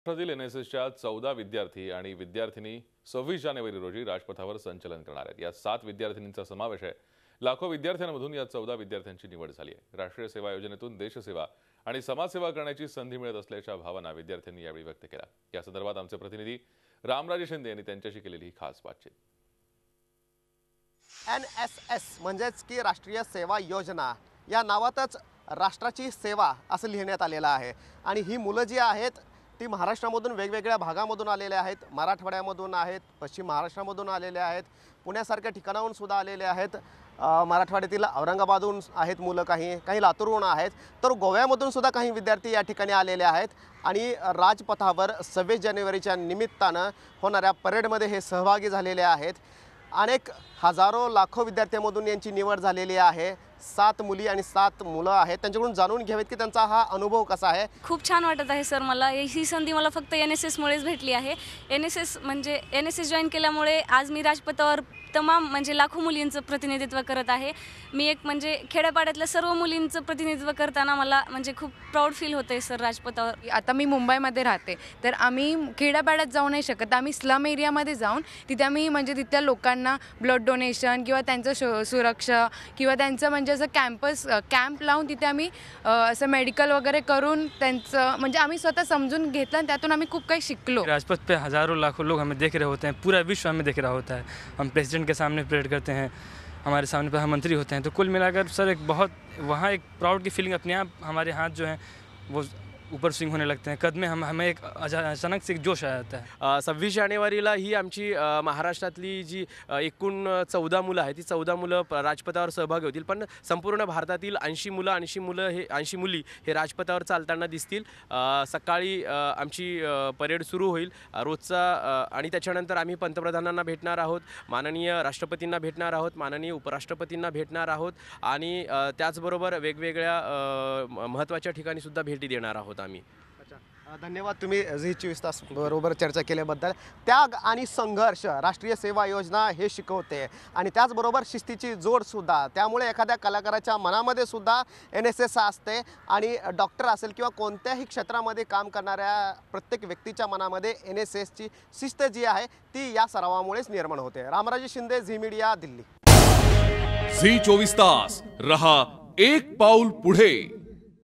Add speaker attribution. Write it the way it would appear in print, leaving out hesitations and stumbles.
Speaker 1: महाराष्ट्रातील एनएसएसच्या 14 विद्यार्थी आणि विद्यार्थिनी 26 जानेवारी रोजी राजपथावर संचलन करणार आहेत। या 7 विद्यार्थिनींचा समावेश आहे। लाखो विद्यार्थ्यांमधून या 14 विद्यार्थ्यांची निवड झाली आहे। राष्ट्रीय सेवा योजनेतून देशसेवा आणि समाजसेवा करण्याची संधी मिळत असल्याच्या भावना विद्यार्थ्यांनी यावेळी व्यक्त केल्या। या संदर्भात आमचे प्रतिनिधी रामराजे शिंदे यांनी त्यांच्याशी केलेली ही खास बातचीत।
Speaker 2: एनएसएस म्हणजेच की राष्ट्रीय सेवा योजना या नावातच राष्ट्राची सेवा असं लिहिण्यात आलेलं आहे। आणि ही मुलं जी आहेत ती महाराष्ट्रामधून वेगवेगळ्या भागामधून आलेले आहेत। मराठवाड्यामधून आहेत, पश्चिम महाराष्ट्रामधून आलेले आहेत, पुण्यासारख्या ठिकाणाहून सुद्धा आलेले आहेत। मराठवाड्यातील औरंगाबादहून आहेत मुलं, काही लातूरहून आहेत, तर गोव्यामधून सुद्धा काही विद्यार्थी या ठिकाणी आलेले आहेत। आणि राजपथावर 26 जानेवारीच्या निमित्तानं होणाऱ्या परेडमध्ये हे सहभागी झालेले आहेत। अनेक हजारो लाखो विद्यार्थ्यांमधून यांची निवड झालेली आहे। 7 मुली आणि 7 मुलं आहेत। त्यांच्याकडून जाणून घ्यावेत की त्यांचा हा अनुभव कसा आहे।
Speaker 3: खूप छान वाटत आहे सर। मला ही संधी मला फक्त एनएसएस मुळेच भेटली आहे। एनएसएस जॉईन केल्यामुळे आज मी राजपथावर तमाम लाखो मुलींचं प्रतिनिधित्व करत आहे। मी एक खेड्यापाड्यातल्या सर्व मुलींचं प्रतिनिधित्व करताना मला खूप प्राऊड फील होते सर राजपथावर।
Speaker 4: आता मी मुंबईमध्ये राहते, तर आम्ही खेड्यापाड्यात जाऊ नाही शकत। आम्ही स्लम एरियामध्ये जाऊन तिथे आम्ही तिथल्या लोकांना ब्लड डोनेशन किंवा त्यांचं सुरक्षा किंवा त्यांचं असं कॅम्प लावून तिथे आम्ही असं मेडिकल वगैरे करून त्यांचं आम्ही स्वतः समजून घेतलं आणि त्यातून आम्ही खूप काही शिकलो।
Speaker 5: राजपथ पे हजारों लाखों लोग हमें देख रहे होते हैं, पूरा विश्व हमें देख रहा होता है। हम प्रेसिडेंट के सामने परेड करते हैं, हमारे सामने प्रधानमंत्री होते हैं, तो कुल मिलाकर सर एक बहुत वहाँ एक प्राउड की फीलिंग अपने आप हमारे हाथ जो हैं वो ऊपर स्विंग होने लगते हैं। कद में हमें एक अचानक से एक जोश आ जाता है।
Speaker 6: 26 जानेवारीला ही आमची महाराष्ट्रातली जी एकूण 14 मुलं आहेत ती 14 मुलं राजपथावर सहभागी होतील। पण संपूर्ण भारतातील 80 मुली हे राजपथावर चालताना दिसतील। सकाळी आमची परेड सुरू होईल रोजचा, आणि त्याच्यानंतर आम्ही पंतप्रधानांना भेटणार आहोत, माननीय राष्ट्रपतींना भेटणार आहोत, माननीय उपराष्ट्रपतींना भेटणार आहोत, आणि त्याचबरोबर वेगवेगळ्या महत्त्वाच्या ठिकाणी सुद्धा भेटी देणार आहोत आम्ही।
Speaker 2: धन्यवाद तुम्ही झी 24 तास बरोबर चर्चा केल्याबद्दल। त्याग आणि संघर्ष राष्ट्रीय सेवा योजना हे शिकवते, आणि त्याचबरोबर शिस्तीची जोड सुद्धा। त्यामुळे एखाद्या कलाकाराच्या मनामध्ये सुद्धा एनएसएस असते, आणि डॉक्टर असेल किंवा कोणत्याही क्षेत्रामध्ये काम करणाऱ्या प्रत्येक व्यक्तीच्या मनामध्ये एनएसएसची शिस्त जी आहे ती या सरावामुळेच निर्माण होते। रामराजे शिंदे, झी मीडिया, दिल्ली।
Speaker 7: झी 24 तास रहा एक पाऊल पुढे।